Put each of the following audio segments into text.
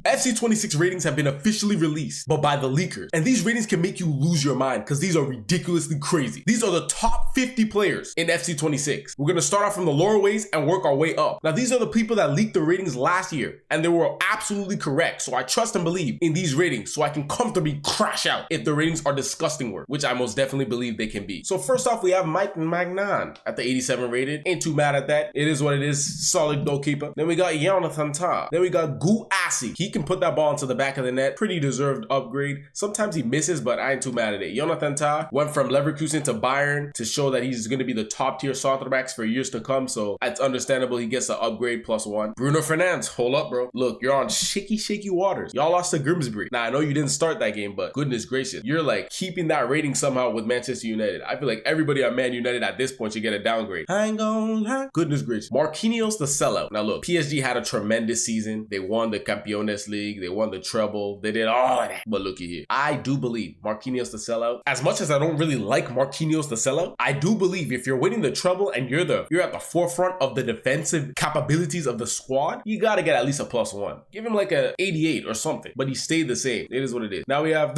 FC26 ratings have been officially released, but by the leakers. And these ratings can make you lose your mind because these are ridiculously crazy. These are the top 50 players in FC26. We're going to start off from the lower ways and work our way up. Now, these are the people that leaked the ratings last year, and they were absolutely correct. So I trust and believe in these ratings so I can comfortably crash out if the ratings are disgusting work, which I most definitely believe they can be. So first off, we have Mike Magnan at the 87 rated. Ain't too mad at that. It is what it is. Solid goalkeeper. Then we got Jonathan Tah. Then we got Gu Assi. He can put that ball into the back of the net. Pretty deserved upgrade. Sometimes he misses, but I ain't too mad at it. Jonathan Tah went from Leverkusen to Bayern to show that he's going to be the top tier center backs for years to come. So it's understandable he gets an upgrade +1. Bruno Fernandes, hold up, bro. Look, you're on shaky waters. Y'all lost to Grimsby. Now, I know you didn't start that game, but goodness gracious, you're like keeping that rating somehow with Manchester United. I feel like everybody at Man United at this point should get a downgrade. I ain't gonna lie. Goodness gracious. Marquinhos the sellout. Now look, PSG had a tremendous season. They won the Campeones League. They won the treble. They did all of that. But looky here. I do believe Marquinhos the sellout. As much as I don't really like Marquinhos the sellout, I do believe if you're winning the treble and you're at the forefront of the defensive capabilities of the squad, you gotta get at least a +1. Give him like a 88 or something. But he stayed the same. It is what it is. Now we have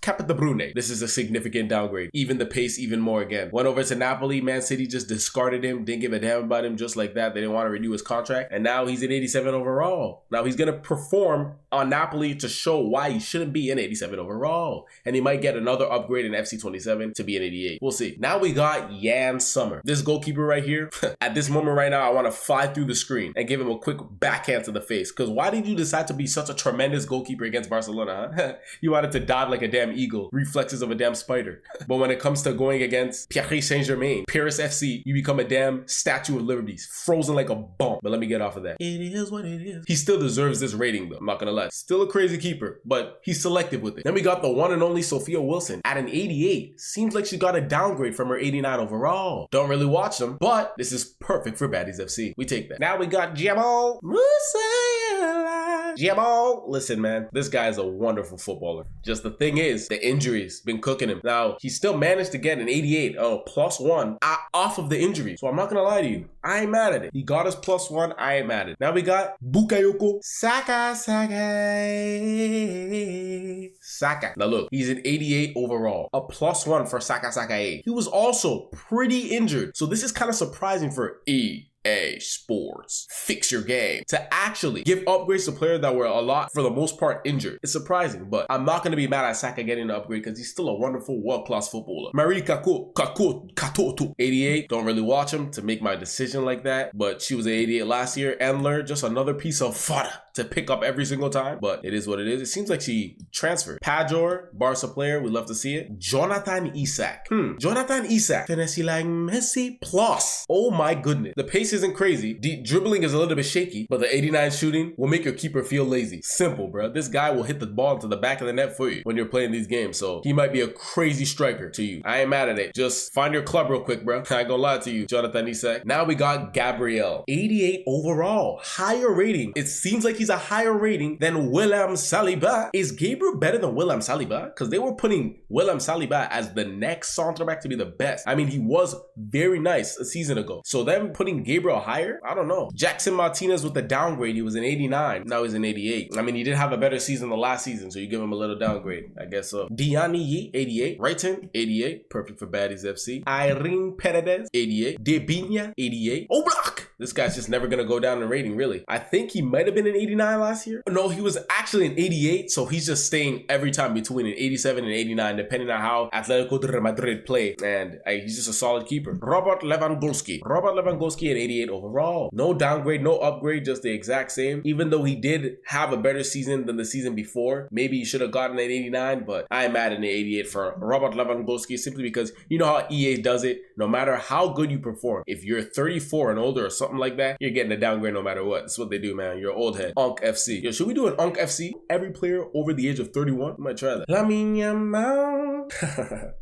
Capita Brune. This is a significant downgrade. Even the pace even more again. Went over to Napoli. Man City just discarded him. Didn't give a damn about him just like that. They didn't want to renew his contract. And now he's an 87 overall. Now he's going to perform on Napoli to show why he shouldn't be an 87 overall. And he might get another upgrade in FC27 to be an 88. We'll see. Now we got Jan Sommer. This goalkeeper right here. At this moment right now, I want to fly through the screen and give him a quick backhand to the face. Because why did you decide to be such a tremendous goalkeeper against Barcelona, huh? You wanted to dive like a damn eagle. Reflexes of a damn spider. But when it comes to going against Paris Saint-Germain, Paris FC, you become a damn Statue of Liberty. Frozen like a bomb. But let me get off of that. It is what it is. He still deserves this rating though. I'm not gonna lie. Still a crazy keeper, but he's selective with it. Then we got the one and only Sophia Wilson at an 88. Seems like she got a downgrade from her 89 overall. Don't really watch them, but this is perfect for Baddies FC. We take that. Now we got Jamal Musiala. Jamal, listen man, this guy is a wonderful footballer. Just the thing is, the injuries been cooking him. Now, he still managed to get an 88, +1 off of the injury. So I'm not gonna lie to you. I ain't mad at it. He got his +1. I ain't mad at it. Now we got Bakayoko Saka. Now look, he's an 88 overall. A +1 for Saka. He was also pretty injured. So this is kind of surprising for EA Sports. Fix your game. To actually give upgrades to players that were a lot, for the most part, injured. It's surprising, but I'm not going to be mad at Saka getting an upgrade because he's still a wonderful world-class footballer. Marie Katoto, 88. Don't really watch him to make my decision like that, but she was an 88 last year. Endler, just another piece of fodder to pick up every single time, but it is what it is. It seems like she transferred. Pajor, Barca player, we love to see it. Jonathan Isak. Jonathan Isak. Tennessee like Messi plus. Oh my goodness. The pace isn't crazy. The dribbling is a little bit shaky, but the 89 shooting will make your keeper feel lazy. Simple, bro. This guy will hit the ball into the back of the net for you when you're playing these games, so he might be a crazy striker to you. I ain't mad at it. Just find your club real quick, bro. I ain't gonna lie to you, Jonathan Isak. Now we got Gabriel. 88 overall. Higher rating. It seems like he's a higher rating than William Saliba. Is Gabriel better than William Saliba? Because they were putting William Saliba as the next center back to be the best. I mean, he was very nice a season ago. So them putting Gabriel higher? I don't know. Jackson Martinez with the downgrade. He was an 89. Now he's an 88. I mean, he did have a better season the last season, so you give him a little downgrade. I guess so. Diani Yi, 88. Brighton, 88. Perfect for Baddies FC. Irene Paredes, 88. Debinha, 88. Oblak! This guy's just never going to go down in rating, really. I think he might have been an 89 last year. No, he was actually an 88, so he's just staying every time between an 87 and 89, depending on how Atletico de Madrid play. And he's just a solid keeper. Robert Lewandowski. An 88 overall. No downgrade, no upgrade, just the exact same. Even though he did have a better season than the season before, maybe he should have gotten an 89, but I'm mad at an 88 for Robert Lewandowski simply because you know how EA does it. No matter how good you perform, if you're 34 and older or something like that, you're getting a downgrade no matter what. That's what they do, man. You're old head. Unk FC. Yo, should we do an Unk FC? Every player over the age of 31? I might try that. Lamine Yamal.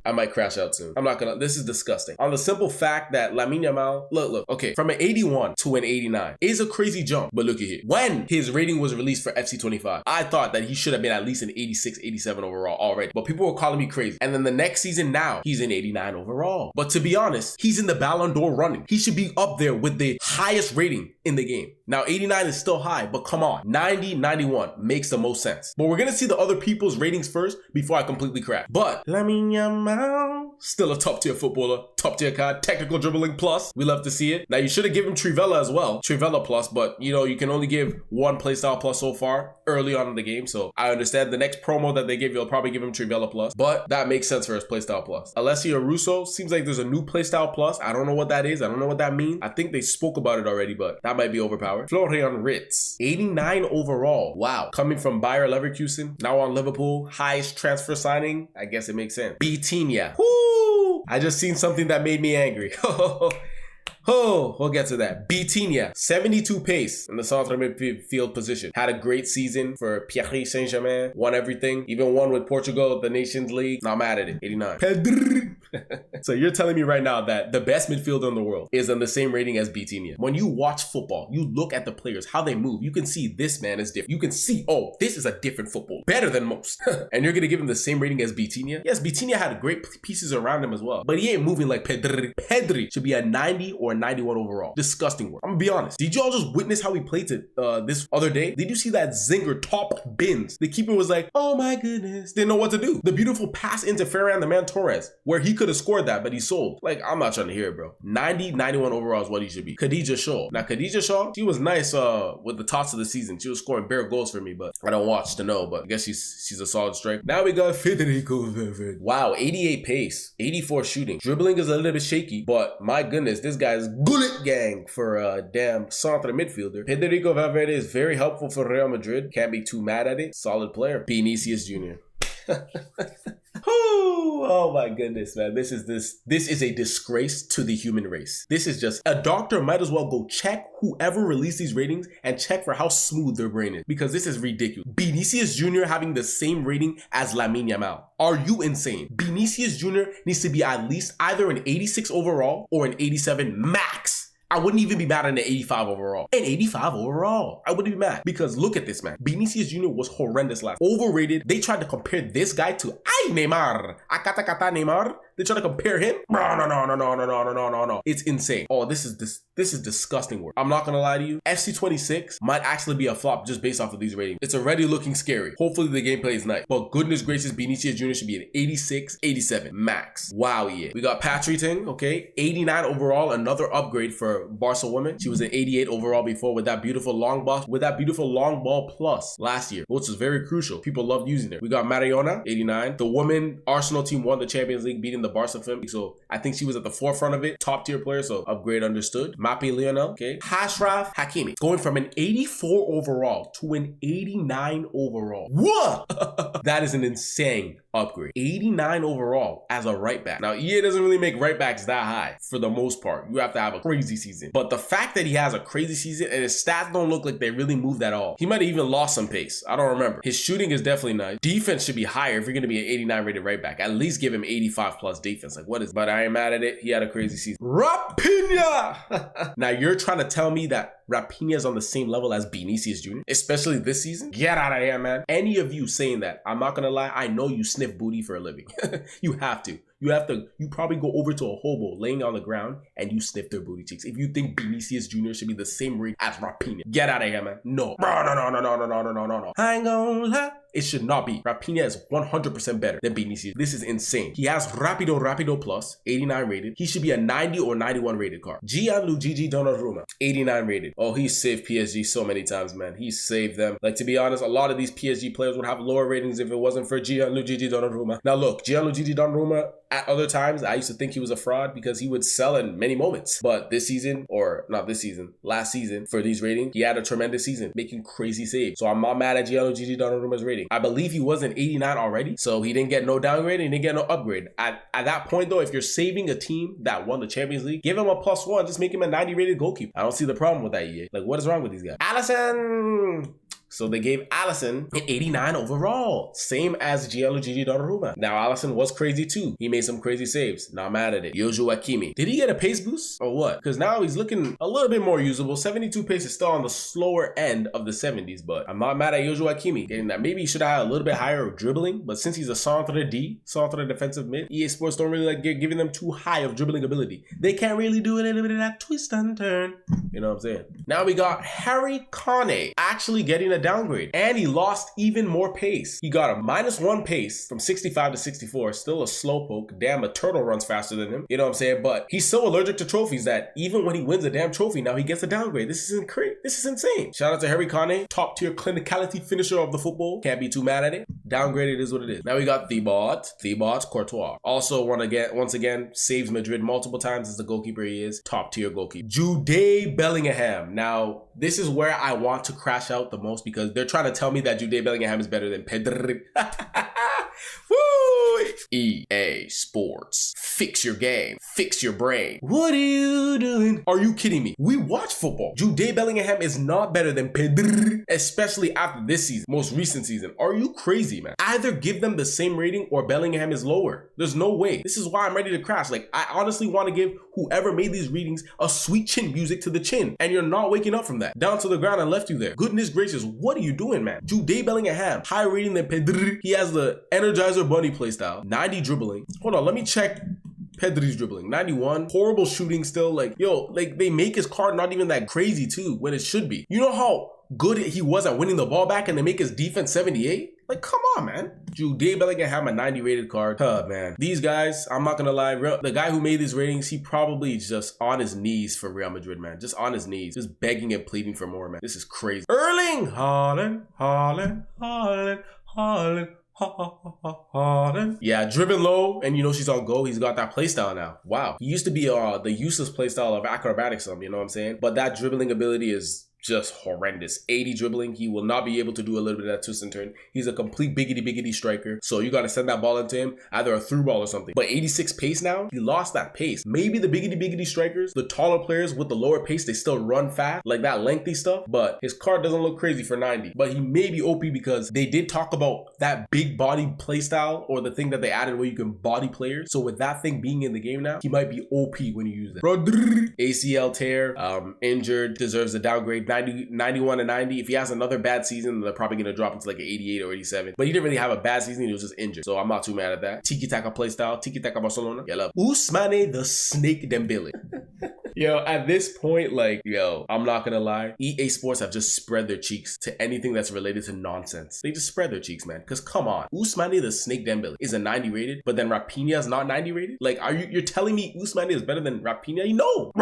I might crash out soon. I'm not gonna, this is disgusting. On the simple fact that Lamine Yamal, look, okay, from an 81 to an 89 is a crazy jump, but look at here. When his rating was released for FC25, I thought that he should have been at least an 86, 87 overall already, but people were calling me crazy. And then the next season now, he's an 89 overall. But to be honest, he's in the Ballon d'Or running. He should be up there with the highest rating in the game. Now, 89 is still high, but come on, 90, 91 makes the most sense. But we're gonna see the other people's ratings first before I completely crash. But Lamine Yamal, still a top tier footballer, top tier card, technical dribbling plus. We love to see it. Now, you should have given Trivela as well, Trivela plus, but you know, you can only give one playstyle plus so far early on in the game. So I understand the next promo that they give you, I'll probably give him Trivela plus, but that makes sense for his playstyle plus. Alessio Russo, seems like there's a new playstyle plus. I don't know what that is. I don't know what that means. I think they spoke about it already, but that might be overpowered. Florian Ritz, 89 overall. Wow. Coming from Bayer Leverkusen, now on Liverpool, highest transfer signing. I guess it makes sense. Bitinha. Woo! I just seen something that made me angry. Oh, we'll get to that. Bitinha, 72 pace in the centre midfield position. Had a great season for Paris Saint-Germain. Won everything. Even won with Portugal, the Nations League. Not mad at it. 89. So you're telling me right now that the best midfielder in the world is on the same rating as Bitinha. When you watch football, you look at the players, how they move. You can see this man is different. You can see, oh, this is a different football. Better than most. And you're going to give him the same rating as Bitinha? Yes, Bitinha had great pieces around him as well. But he ain't moving like Pedri. Pedri should be a 90 or a 91 overall. Disgusting work. I'm going to be honest. Did you all just witness how he played this other day? Did you see that zinger top bins? The keeper was like, oh my goodness. Didn't know what to do. The beautiful pass into Ferran the man Torres, where he could have scored that, but he sold. Like, I'm not trying to hear it, bro. 90, 91 overall is what he should be. Khadija Shaw. Now, Khadija Shaw, she was nice with the tops of the season. She was scoring bare goals for me, but I don't watch to know, but I guess she's a solid striker. Now we got Federico Valverde. Wow, 88 pace, 84 shooting. Dribbling is a little bit shaky, but my goodness, this guy's bullet gang for a damn centre midfielder. Federico Valverde is very helpful for Real Madrid. Can't be too mad at it. Solid player. Vinicius Jr. Oh my goodness, man. This is a disgrace to the human race. This is just, a doctor might as well go check whoever released these ratings and check for how smooth their brain is, because this is ridiculous. Vinicius Jr. having the same rating as Lamine Yamal. Are you insane? Vinicius Jr. needs to be at least either an 86 overall or an 87 max. I wouldn't even be mad at an 85 overall. An 85 overall. I wouldn't be mad. Because look at this, man. Vinicius Jr. was horrendous last. Overrated. They tried to compare this guy to Neymar. Akata kata Neymar. They try to compare him. No. It's insane. Oh, this is disgusting work. I'm not gonna lie to you. FC26 might actually be a flop just based off of these ratings. It's already looking scary. Hopefully the gameplay is nice. But goodness gracious, Vinicius Jr. should be an 86, 87 max. Wow, yeah. We got Patri Ting, okay? 89 overall, another upgrade for Barca woman. She was an 88 overall before with that beautiful long ball plus last year, which was very crucial. People loved using her. We got Mariona, 89. The woman Arsenal team won the Champions League, beating the Barca film. So I think she was at the forefront of it. Top tier player, so upgrade understood. Mapi Lionel, okay. Ashraf Hakimi, going from an 84 overall to an 89 overall. What? That is an insane upgrade. 89 overall as a right back. Now, EA doesn't really make right backs that high for the most part. You have to have a crazy season. But the fact that he has a crazy season and his stats don't look like they really moved at all. He might have even lost some pace. I don't remember. His shooting is definitely nice. Defense should be higher if you're going to be an 89 rated right back. At least give him 85 plus defense. Like, what is, but I ain't mad at it. He had a crazy season. Rapinha! Now, you're trying to tell me that Rapinha is on the same level as Vinicius Jr., especially this season? Get out of here, man. Any of you saying that, I'm not gonna lie, I know you sniff booty for a living. You have to. You probably go over to a hobo laying on the ground and you sniff their booty cheeks. If you think Vinicius Jr. should be the same rate as Rapinha, get out of here, man. No. No. I ain't gonna lie. It should not be. Rapinha is 100% better than Vinicius. This is insane. He has Rapido plus, 89 rated. He should be a 90 or 91 rated card. Gianluigi Donnarumma, 89 rated. Oh, he saved PSG so many times, man. He saved them. Like, to be honest, a lot of these PSG players would have lower ratings if it wasn't for Gianluigi Donnarumma. Now look, Gianluigi Donnarumma, at other times, I used to think he was a fraud because he would sell in many moments. But this season, or not this season, last season, for these ratings, he had a tremendous season, making crazy saves. So I'm not mad at Gianluigi Donnarumma's rating. I believe he was an 89 already, so he didn't get no downgrade and he didn't get no upgrade. At that point, though, if you're saving a team that won the Champions League, give him a +1, just make him a 90 rated goalkeeper. I don't see the problem with that yet. Like, what is wrong with these guys? Allison! So they gave Alisson an 89 overall. Same as Gianluigi Donnarumma. Now Alisson was crazy too. He made some crazy saves. Not mad at it. Joshua Kimmich. Did he get a pace boost or what? Because now he's looking a little bit more usable. 72 pace is still on the slower end of the 70s, but I'm not mad at Joshua Kimmich getting that. Maybe he should have had a little bit higher of dribbling, but since he's a centre defensive mid, EA Sports don't really like giving them too high of dribbling ability. They can't really do a little bit of that twist and turn. You know what I'm saying? Now we got Harry Kane actually getting a downgrade, and he lost even more pace. He got a -1 pace from 65 to 64. Still a slowpoke. Damn, a turtle runs faster than him. You know what I'm saying? But he's so allergic to trophies that even when he wins a damn trophy, now he gets a downgrade. This is crazy. This is insane. Shout out to Harry Kane, top tier clinicality finisher of the football. Can't be too mad at it. Downgraded is what it is. Now we got Thibaut Courtois. Also once again, saves Madrid multiple times as the goalkeeper he is. Top tier goalkeeper. Jude Bellingham. Now, this is where I want to crash out the most because they're trying to tell me that Jude Bellingham is better than Pedri. Woo! EA Sports. Fix your game. Fix your brain. What are you doing? Are you kidding me? We watch football. Jude Bellingham is not better than Pedri, especially after this season, most recent season. Are you crazy, man? Either give them the same rating or Bellingham is lower. There's no way. This is why I'm ready to crash. Like, I honestly want to give whoever made these readings a sweet chin music to the chin, and you're not waking up from that. Down to the ground and left you there. Goodness gracious, what are you doing, man? Jude Bellingham, high rating than Pedri. He has the Energizer Bunny playstyle, 90 dribbling. Hold on, let me check Pedri's dribbling. 91. Horrible shooting still. Like, yo, like they make his card not even that crazy too when it should be. You know how good he was at winning the ball back and they make his defense 78? Like, come on, man. Jude Bellingham, a 90 rated card. Man. These guys, I'm not gonna lie, the guy who made these ratings, he probably just on his knees for Real Madrid, man. Just on his knees. Just begging and pleading for more, man. This is crazy. Erling Haaland. Yeah, driven low, and you know she's on go. He's got that playstyle now. Wow. He used to be the useless playstyle of acrobatics, you know what I'm saying? But that dribbling ability is just horrendous. 80 dribbling. He will not be able to do a little bit of that twist and turn. He's a complete biggity striker. So you got to send that ball into him, either a through ball or something. But 86 pace now, he lost that pace. Maybe the biggity strikers, the taller players with the lower pace, they still run fast, like that lengthy stuff. But his card doesn't look crazy for 90. But he may be OP because they did talk about that big body play style, or the thing that they added where you can body players. So with that thing being in the game now, he might be OP when you use it. ACL tear, injured, deserves a downgrade. 91 and 90. If he has another bad season, they're probably going to drop into like an 88 or 87. But he didn't really have a bad season. He was just injured. So I'm not too mad at that. Tiki-taka playstyle. Tiki-taka Barcelona. Yeah, love. Ousmane the Snake Dembele. Yo, at this point, like, yo, I'm not gonna lie. EA Sports have just spread their cheeks to anything that's related to nonsense. They just spread their cheeks, man. Because come on. Ousmane the Snake Dembele is a 90 rated, but then Raphinha is not 90 rated? Like, you're telling me Ousmane is better than Raphinha? No.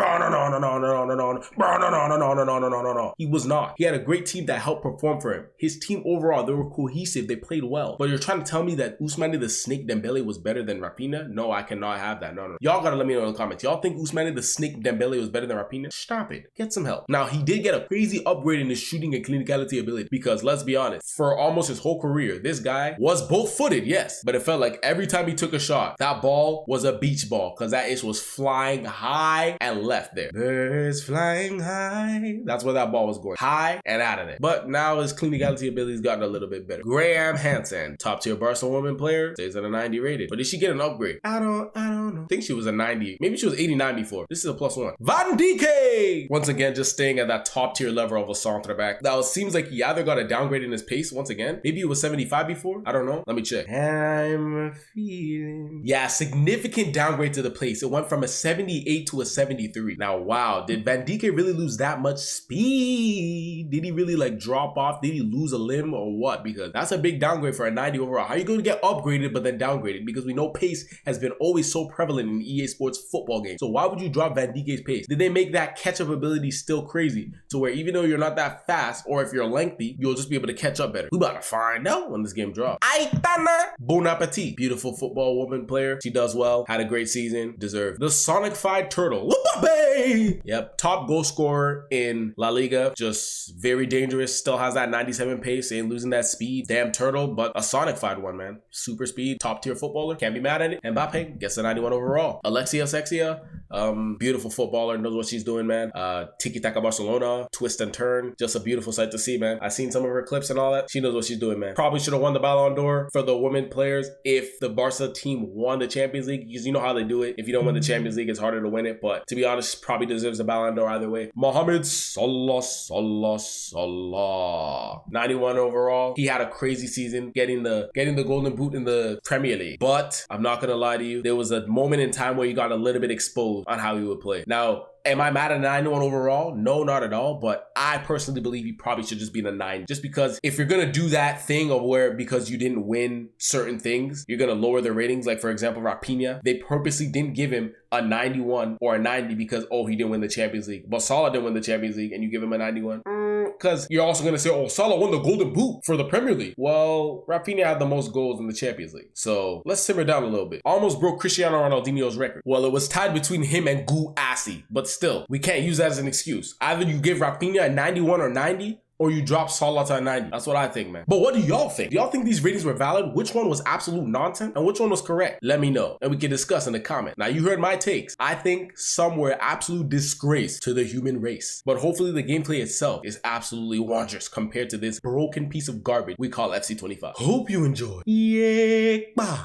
No. He was not. He had a great team that helped perform for him. His team overall, they were cohesive. They played well. But you're trying to tell me that Ousmane the Snake Dembele was better than Raphinha? No, I cannot have that. No. Y'all gotta let me know in the comments. Y'all think Ousmane the Snake Dembele was better than Raphinha? Stop it. Get some help. Now, he did get a crazy upgrade in his shooting and clinicality ability because, let's be honest, for almost his whole career, this guy was both-footed, yes, but it felt like every time he took a shot, that ball was a beach ball because that ish was flying high and left there. Birds flying high. That's where that ball was going. High and out of there. But now his clinicality ability's gotten a little bit better. Graham Hansen, top-tier Barcelona woman player, stays at a 90 rated. But did she get an upgrade? I don't know. I think she was a 90. Maybe she was 89 before. This is a +1. Van Dijk! Once again, just staying at that top-tier level of a centre back. Now, it seems like he either got a downgrade in his pace once again. Maybe it was 75 before. I don't know. Let me check. I'm feeling... Yeah, significant downgrade to the pace. It went from a 78 to a 73. Now, wow. Did Van Dijk really lose that much speed? Did he really like drop off? Did he lose a limb or what? Because that's a big downgrade for a 90 overall. How are you going to get upgraded but then downgraded? Because we know pace has been always so prevalent in EA Sports football games. So why would you drop Van Dijk's pace? Did they make that catch-up ability still crazy to where even though you're not that fast, or if you're lengthy, you'll just be able to catch up better? We about to find out when this game drops. Aitana Bon Appetit. Beautiful football woman player. She does well. Had a great season. Deserved. The Sonic-fied Turtle. Lupabe! Yep. Top goal scorer in La Liga. Just very dangerous. Still has that 97 pace. Ain't losing that speed. Damn turtle, but a Sonic-fied one, man. Super speed. Top tier footballer. Can't be mad at it. Mbappe gets a 91 overall. Alexia Sexia. Beautiful footballer, knows what she's doing, man. Tiki-taka Barcelona, twist and turn. Just a beautiful sight to see, man. I've seen some of her clips and all that. She knows what she's doing, man. Probably should have won the Ballon d'Or for the women players if the Barca team won the Champions League, because you know how they do it. If you don't win the Champions League, it's harder to win it. But to be honest, probably deserves a Ballon d'Or either way. Mohamed Salah. 91 overall. He had a crazy season, getting the golden boot in the Premier League. But I'm not gonna lie to you, there was a moment in time where he got a little bit exposed on how he would play. Now, am I mad at a 91 overall? No, not at all. But I personally believe he probably should just be in a 9. Just because if you're going to do that thing of where because you didn't win certain things, you're going to lower the ratings. Like, for example, Rafinha, they purposely didn't give him a 91 or a 90 because, oh, he didn't win the Champions League. But Salah didn't win the Champions League and you give him a 91. Because you're also going to say, oh, Salah won the golden boot for the Premier League. Well, Rafinha had the most goals in the Champions League. So let's simmer down a little bit. Almost broke Cristiano Ronaldinho's record. Well, it was tied between him and Gu Assi, but still, we can't use that as an excuse. Either you give Rafinha a 91 or 90, or you drop Salah to a 90. That's what I think, man. But what do y'all think? Do y'all think these ratings were valid? Which one was absolute nonsense? And which one was correct? Let me know. And we can discuss in the comment. Now, you heard my takes. I think some were absolute disgrace to the human race. But hopefully the gameplay itself is absolutely wondrous compared to this broken piece of garbage we call FC25. Hope you enjoy. Yeah.